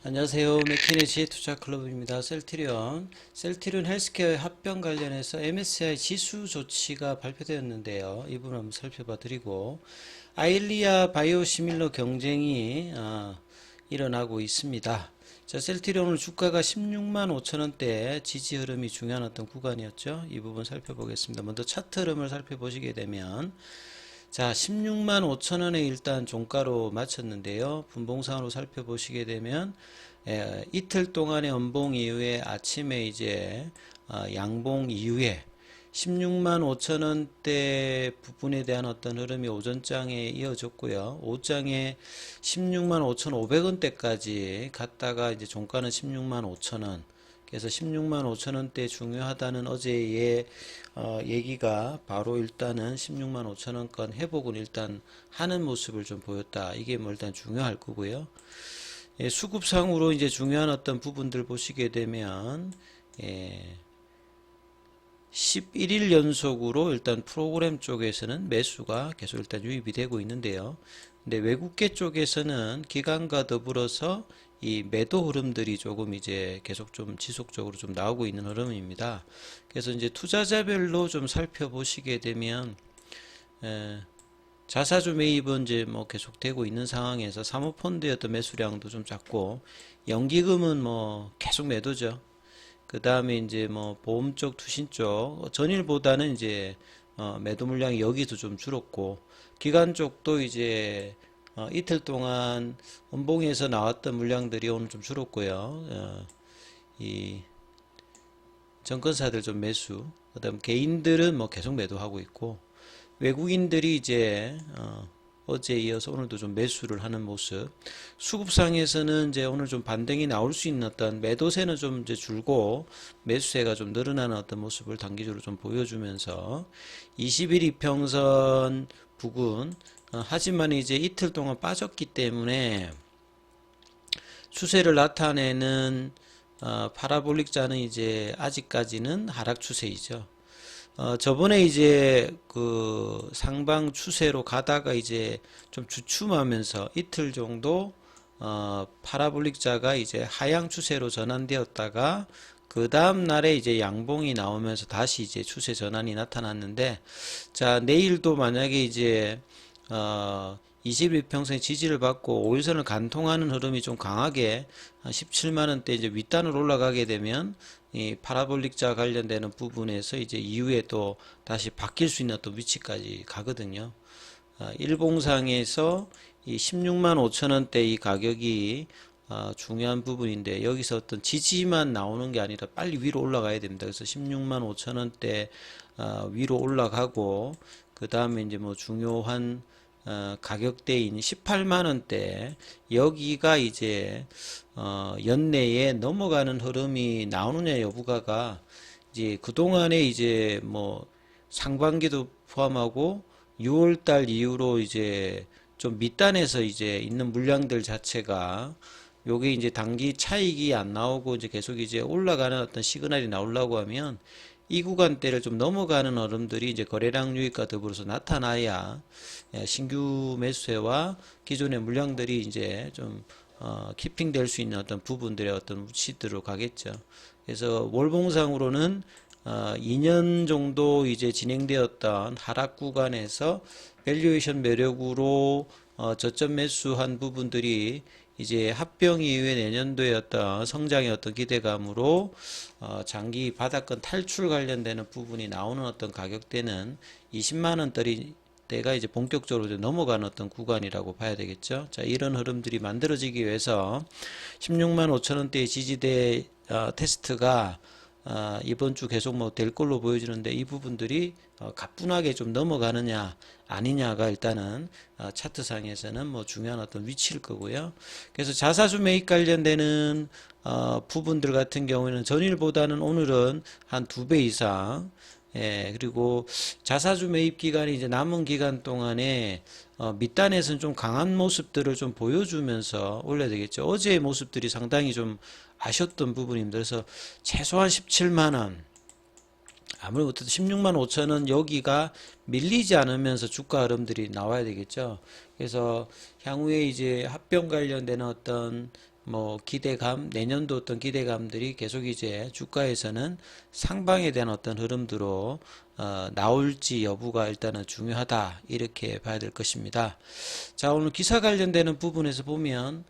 안녕하세요. 맥키네지 투자클럽입니다. 셀트리온 헬스케어 합병 관련해서 MSCI 지수 조치가 발표되었는데요. 이 부분 한번 살펴봐 드리고, 아일리아 바이오시밀러 경쟁이 일어나고 있습니다. 자, 셀트리온 오늘 주가가 16만 5천 원대 지지 흐름이 중요한 어떤 구간이었죠. 이 부분 살펴보겠습니다. 먼저 차트 흐름을 살펴보시게 되면, 자, 16만 5천 원에 일단 종가로 마쳤는데요. 분봉상으로 살펴보시게 되면 이틀 동안의 음봉 이후에 아침에 이제 양봉 이후에 16만 5천 원대 부분에 대한 어떤 흐름이 오전장에 이어졌고요. 오후장에 16만 5천 5백원대까지 갔다가 이제 종가는 16만 5천 원. 그래서 16만 5천 원대 중요하다는 어제의 얘기가 바로 일단은 16만 5천 원권 회복은 일단 하는 모습을 좀 보였다. 이게 뭐 일단 중요할 거고요. 예, 수급상으로 이제 중요한 어떤 부분들 보시게 되면 11일 연속으로 일단 프로그램 쪽에서는 매수가 계속 일단 유입이 되고 있는데요. 근데 외국계 쪽에서는 기관과 더불어서 이 매도 흐름들이 조금 이제 계속 좀 지속적으로 좀 나오고 있는 흐름입니다. 그래서 이제 투자자별로 좀 살펴보시게 되면 자사주 매입은 이제 뭐 계속되고 있는 상황에서 사모펀드의 어떤 매수량도 좀 작고, 연기금은 뭐 계속 매도죠. 그 다음에 이제 뭐 보험 쪽, 투신 쪽 전일보다는 이제 매도 물량이 여기도 좀 줄었고, 기관 쪽도 이제 이틀 동안 음봉에서 나왔던 물량들이 오늘 좀 줄었고요. 이 정권사들 좀 매수, 그다음 개인들은 뭐 계속 매도하고 있고, 외국인들이 이제 어제에 이어서 오늘도 좀 매수를 하는 모습. 수급상에서는 이제 오늘 좀 반등이 나올 수 있는 어떤 매도세는 좀 이제 줄고 매수세가 좀 늘어나는 어떤 모습을 단기적으로 좀 보여주면서 21 이평선 부근, 하지만 이제 이틀 동안 빠졌기 때문에 추세를 나타내는 파라볼릭 자는 이제 아직까지는 하락 추세이죠. 저번에 이제 그 상방 추세로 가다가 이제 좀 주춤하면서 이틀 정도 파라볼릭 자가 이제 하향 추세로 전환되었다가 그 다음 날에 이제 양봉이 나오면서 다시 이제 추세 전환이 나타났는데, 자, 내일도 만약에 이제 21평선의 지지를 받고 5일선을 간통하는 흐름이 좀 강하게 17만 원대 이제 윗단으로 올라가게 되면 이 파라볼릭자 관련되는 부분에서 이제 이후에 또 다시 바뀔 수 있는 또 위치까지 가거든요. 일봉상에서 이 16만 5천 원대 이 가격이 중요한 부분인데, 여기서 어떤 지지만 나오는 게 아니라 빨리 위로 올라가야 됩니다. 그래서 16만 5천 원대 위로 올라가고, 그 다음에 이제 뭐 중요한 가격대인 18만 원대, 여기가 이제 연내에 넘어가는 흐름이 나오느냐 여부가가 이제 그동안에 이제 뭐 상반기도 포함하고 6월달 이후로 이제 좀 밑단에서 이제 있는 물량들 자체가 요게 이제 단기 차익이 안 나오고 이제 계속 이제 올라가는 어떤 시그널이 나오려고 하면 이 구간대를 좀 넘어가는 흐름들이 이제 거래량 유입과 더불어서 나타나야 신규 매수세와 기존의 물량들이 이제 좀 키핑될 수 있는 어떤 부분들의 어떤 위치들로 가겠죠. 그래서 월봉상으로는 2년 정도 이제 진행되었던 하락 구간에서 밸류에이션 매력으로 저점 매수한 부분들이 이제 합병 이후에 내년도에 어떤 성장의 어떤 기대감으로 장기 바닥권 탈출 관련되는 부분이 나오는 어떤 가격대는 20만 원대리 때가 이제 본격적으로 이제 넘어가는 어떤 구간이라고 봐야 되겠죠. 자, 이런 흐름들이 만들어지기 위해서 16만 5천 원대의 지지대 테스트가 이번 주 계속 뭐 될 걸로 보여지는데, 이 부분들이 가뿐하게 좀 넘어가느냐 아니냐가 일단은 차트상에서는 뭐 중요한 어떤 위치일 거고요. 그래서 자사주 매입 관련되는 부분들 같은 경우에는 전일보다는 오늘은 한 2배 이상, 그리고 자사주 매입 기간이 이제 남은 기간 동안에 밑단에서는 좀 강한 모습들을 좀 보여주면서 올려야 되겠죠. 어제의 모습들이 상당히 좀 아쉬웠던 부분입니다. 그래서 최소한 17만원, 아무래도 16만 5천 원 여기가 밀리지 않으면서 주가 흐름들이 나와야 되겠죠. 그래서 향후에 이제 합병 관련된 어떤 뭐 기대감, 내년도 어떤 기대감들이 계속 이제 주가에서는 상방에 대한 어떤 흐름들로 나올지 여부가 일단은 중요하다 이렇게 봐야 될 것입니다. 자, 오늘 기사 관련되는 부분에서 보면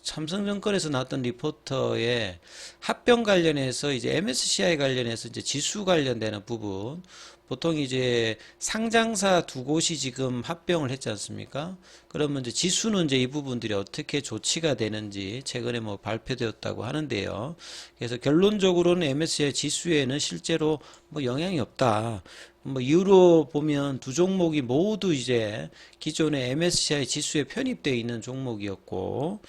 삼성증권에서 나왔던 리포터의 합병 관련해서 이제 MSCI 관련해서 이제 지수 관련되는 부분, 보통 이제 상장사 두 곳이 지금 합병을 했지 않습니까? 그러면 이제 지수는 이제 이 부분들이 어떻게 조치가 되는지 최근에 뭐 발표되었다고 하는데요. 그래서 결론적으로는 MSCI 지수에는 실제로 뭐 영향이 없다. 뭐 이유로 보면 두 종목이 모두 이제 기존의 MSCI 지수에 편입되어 있는 종목이었고,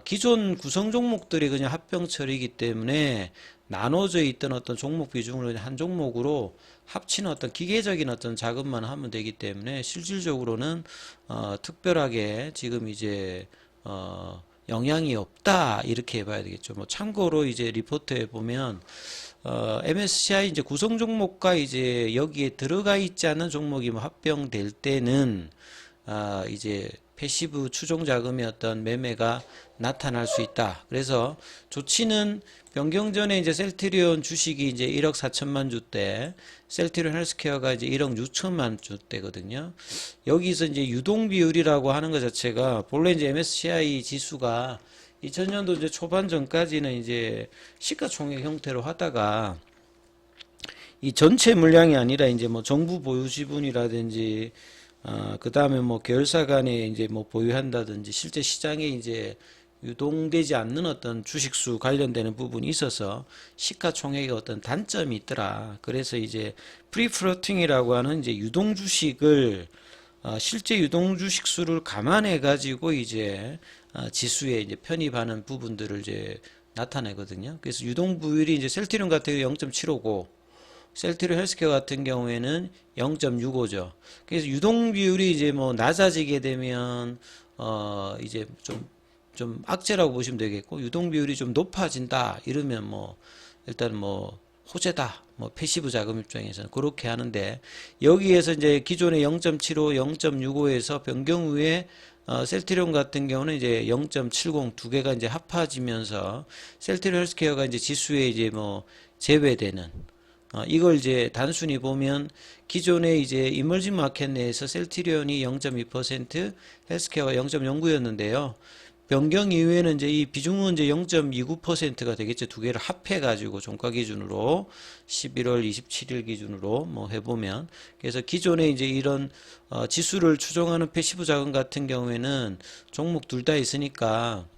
기존 구성 종목들이 그냥 합병 처리이기 때문에 나눠져 있던 어떤 종목 비중을 한 종목으로 합치는 어떤 기계적인 어떤 작업만 하면 되기 때문에 실질적으로는 특별하게 지금 이제 영향이 없다 이렇게 봐야 되겠죠. 뭐 참고로 이제 리포트에 보면 MSCI 이제 구성 종목과 이제 여기에 들어가 있지 않은 종목이 뭐 합병될 때는 이제 패시브 추종 자금의 어떤 매매가 나타날 수 있다. 그래서 조치는 변경 전에 이제 셀트리온 주식이 이제 1억 4천만 주대, 셀트리온 헬스케어가 이제 1억 6천만 주대거든요. 여기서 이제 유동 비율이라고 하는 것 자체가 본래 이제 MSCI 지수가 2000년도 이제 초반 전까지는 이제 시가총액 형태로 하다가 이 전체 물량이 아니라 이제 뭐 정부 보유 지분이라든지 그 다음에 뭐 계열사 간에 이제 뭐 보유한다든지 실제 시장에 이제 유동되지 않는 어떤 주식수 관련되는 부분이 있어서 시가총액의 어떤 단점이 있더라. 그래서 이제 프리플로팅이라고 하는 이제 유동 주식을 실제 유동 주식 수를 감안해 가지고 이제 지수에 이제 편입하는 부분들을 이제 나타내거든요. 그래서 유동 비율이 이제 셀트리온 같은 경우 0.75고 셀트리온 헬스케어 같은 경우에는 0.65죠. 그래서 유동 비율이 이제 뭐 낮아지게 되면 이제 좀 악재라고 보시면 되겠고, 유동 비율이 좀 높아진다 이러면 뭐 일단 뭐 호재다, 뭐 패시브 자금 입장에서는 그렇게 하는데, 여기에서 이제 기존의 0.75, 0.65에서 변경 후에 셀트리온 같은 경우는 이제 0.70 두 개가 이제 합해지면서 셀트리온 헬스케어가 이제 지수에 이제 뭐 제외되는, 이걸 이제 단순히 보면 기존의 이제 이머징 마켓 내에서 셀트리온이 0.2%, 헬스케어가 0.09였는데요. 변경 이후에는 이제 이 비중은 이제 0.29%가 되겠죠. 두 개를 합해가지고 종가 기준으로 11월 27일 기준으로 뭐 해보면, 그래서 기존에 이제 이런 지수를 추종하는 패시브 자금 같은 경우에는 종목 둘 다 있으니까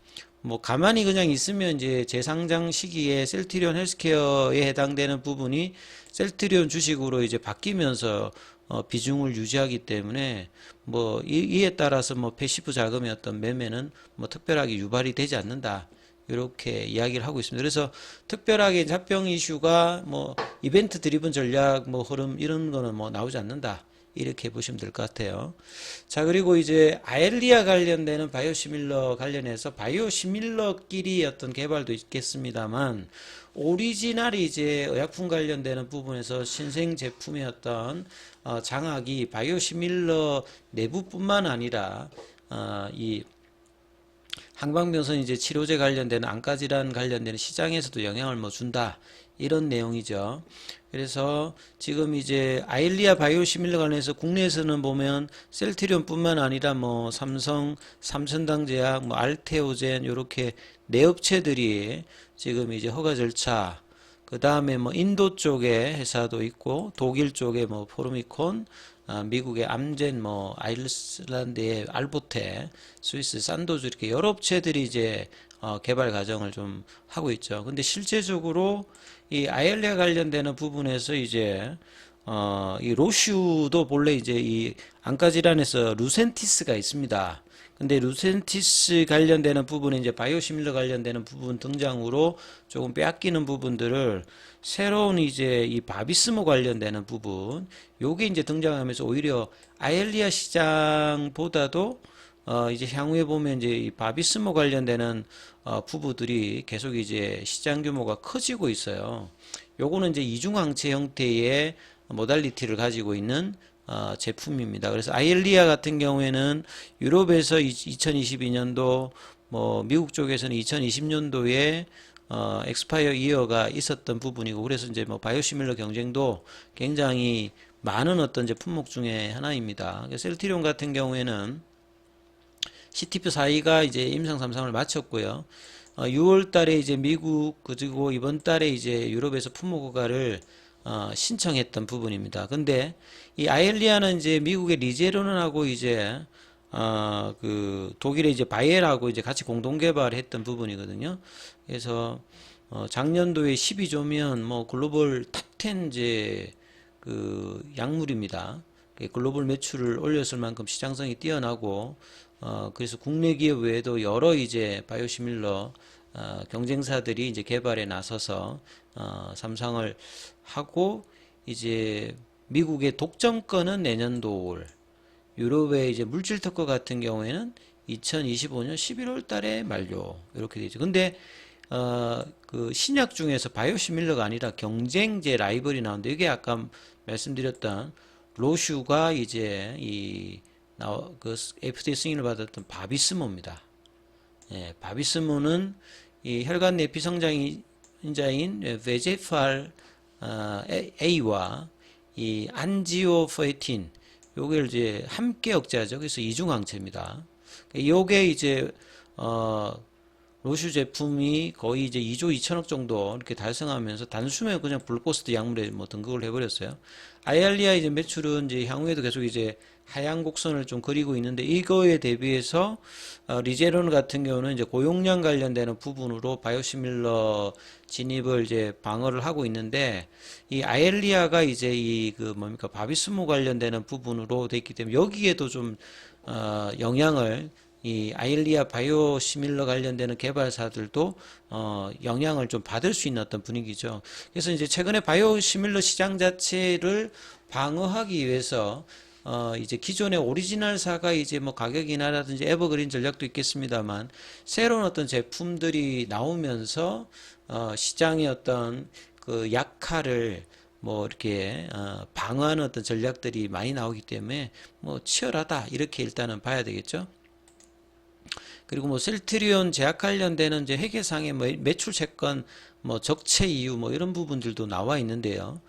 뭐 가만히 그냥 있으면 이제 재상장 시기에 셀트리온 헬스케어에 해당되는 부분이 셀트리온 주식으로 이제 바뀌면서 비중을 유지하기 때문에 뭐 이에 따라서 뭐 패시브 자금의 어떤 매매는 뭐 특별하게 유발이 되지 않는다. 이렇게 이야기를 하고 있습니다. 그래서 특별하게 합병 이슈가 뭐 이벤트 드리븐 전략 뭐 흐름 이런 거는 뭐 나오지 않는다. 이렇게 보시면 될 것 같아요. 자, 그리고 이제 아엘리아 관련되는 바이오시밀러 관련해서 바이오시밀러끼리 어떤 개발도 있겠습니다만, 오리지널이 이제 의약품 관련되는 부분에서 신생 제품의 어떤 장악이 바이오시밀러 내부뿐만 아니라 이 항방병선 이제 치료제 관련되는 안과질환 관련되는 시장에서도 영향을 뭐 준다. 이런 내용이죠. 그래서 지금 이제 아일리아 바이오시밀러 관련해서 국내에서는 보면 셀트리온뿐만 아니라 뭐 삼성, 삼천당제약, 뭐 알테오젠 이렇게 네 업체들이 지금 이제 허가 절차, 그 다음에 뭐 인도 쪽에 회사도 있고 독일 쪽에 뭐 포르미콘, 미국의 암젠, 뭐 아일랜드의 알보테, 스위스 산도즈 이렇게 여러 업체들이 이제 개발 과정을 좀 하고 있죠. 근데 실제적으로 이 아일리아 관련되는 부분에서 이제 이 로슈도 본래 이제 이 안과 질환에서 루센티스가 있습니다. 근데 루센티스 관련되는 부분에 이제 바이오시밀러 관련되는 부분 등장으로 조금 빼앗기는 부분들을 새로운 이제 이 바비스모 관련되는 부분, 요게 이제 등장하면서 오히려 아일리아 시장보다도 이제 향후에 보면 이제 이 바비스모 관련되는 부부들이 계속 이제 시장 규모가 커지고 있어요. 요거는 이제 이중항체 형태의 모달리티를 가지고 있는 제품입니다. 그래서 아일리아 같은 경우에는 유럽에서 2022년도 뭐 미국 쪽에서는 2020년도에 엑스파이어 이어가 있었던 부분이고, 그래서 이제 뭐 바이오시밀러 경쟁도 굉장히 많은 어떤 이제 품목 중에 하나입니다. 셀트리온 같은 경우에는 CTP 4위가 이제 임상 3상을 마쳤고요. 6월 달에 이제 미국, 그리고 이번 달에 이제 유럽에서 품목 허가를 신청했던 부분입니다. 근데 이 아엘리아는 이제 미국의 리제론하고 이제 그 독일의 이제 바이엘하고 이제 같이 공동 개발했던 부분이거든요. 그래서 작년도에 12조면 뭐 글로벌 탑10 이제 그 약물입니다. 글로벌 매출을 올렸을 만큼 시장성이 뛰어나고, 그래서 국내 기업 외에도 여러 이제 바이오시밀러 경쟁사들이 이제 개발에 나서서 삼상을 하고, 이제 미국의 독점권은 내년도 올, 유럽의 이제 물질 특허 같은 경우에는 2025년 11월 달에 만료, 이렇게 되죠. 근데 그 신약 중에서 바이오시밀러가 아니라 경쟁제 라이벌이 나오는데, 이게 아까 말씀드렸던 로슈가 이제 그 FDA 승인을 받았던 바비스모입니다. 예, 바비스모는 이 혈관 내피 성장인자인 VEGFR A와 이 안지오포에틴, 요걸 이제 함께 억제하죠. 그래서 이중항체입니다. 요게 이제 로슈 제품이 거의 이제 2조 2천억 정도 이렇게 달성하면서 단숨에 그냥 블록버스터 약물에 뭐 등극을 해버렸어요. 아이알리아 이제 매출은 이제 향후에도 계속 이제 하향 곡선을 좀 그리고 있는데, 이거에 대비해서 리제론 같은 경우는 이제 고용량 관련되는 부분으로 바이오시밀러 진입을 이제 방어를 하고 있는데, 이 아이알리아가 이제 이 그 뭡니까 바비스모 관련되는 부분으로 돼 있기 때문에 여기에도 좀 영향을, 이 아일리아 바이오시밀러 관련되는 개발사들도 영향을 좀 받을 수 있는 어떤 분위기죠. 그래서 이제 최근에 바이오시밀러 시장 자체를 방어하기 위해서 이제 기존의 오리지널사가 이제 뭐 가격 인하라든지 에버그린 전략도 있겠습니다만, 새로운 어떤 제품들이 나오면서 시장의 어떤 그 약화를 뭐 이렇게 방어하는 어떤 전략들이 많이 나오기 때문에 뭐 치열하다, 이렇게 일단은 봐야 되겠죠. 그리고 뭐 셀트리온 제약 관련되는 이제 회계상의 뭐 매출 채권, 뭐 적체 이유, 뭐 이런 부분들도 나와 있는데요.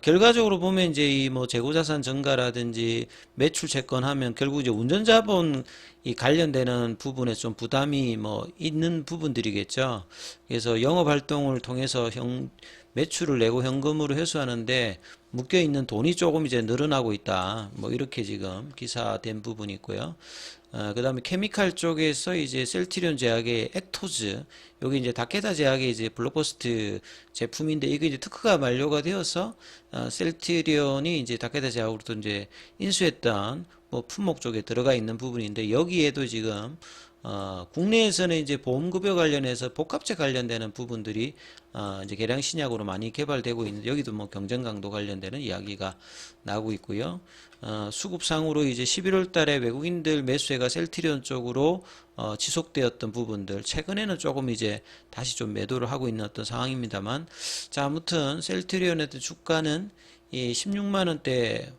결과적으로 보면 이제 이 뭐 재고자산 증가라든지 매출 채권 하면 결국 이제 운전자본 이 관련되는 부분에 좀 부담이 뭐 있는 부분들이겠죠. 그래서 영업 활동을 통해서 매출을 내고 현금으로 회수하는데 묶여 있는 돈이 조금 이제 늘어나고 있다, 뭐 이렇게 지금 기사된 부분이 있고요. 그 다음에 케미칼 쪽에서 이제 셀트리온 제약의 액토즈, 여기 이제 다케다 제약의 이제 블록버스트 제품인데, 이게 이제 특허가 만료가 되어서 셀트리온이 이제 다케다 제약으로도 이제 인수했던 뭐 품목 쪽에 들어가 있는 부분인데, 여기에도 지금 국내에서는 이제 보험급여 관련해서 복합제 관련되는 부분들이 이제 계량 신약으로 많이 개발되고 있는데, 여기도 뭐 경쟁 강도 관련되는 이야기가 나오고 있고요. 수급상으로 이제 11월 달에 외국인들 매수세가 셀트리온 쪽으로 지속되었던 부분들, 최근에는 조금 이제 다시 좀 매도를 하고 있는 어떤 상황입니다만, 자, 아무튼 셀트리온의 주가는 이 16만 원대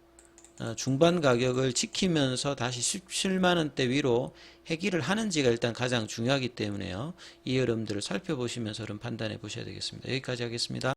중반 가격을 지키면서 다시 17만 원대 위로 해기를 하는지가 일단 가장 중요하기 때문에요. 이 흐름들을 살펴보시면서 흐름 판단해 보셔야 되겠습니다. 여기까지 하겠습니다.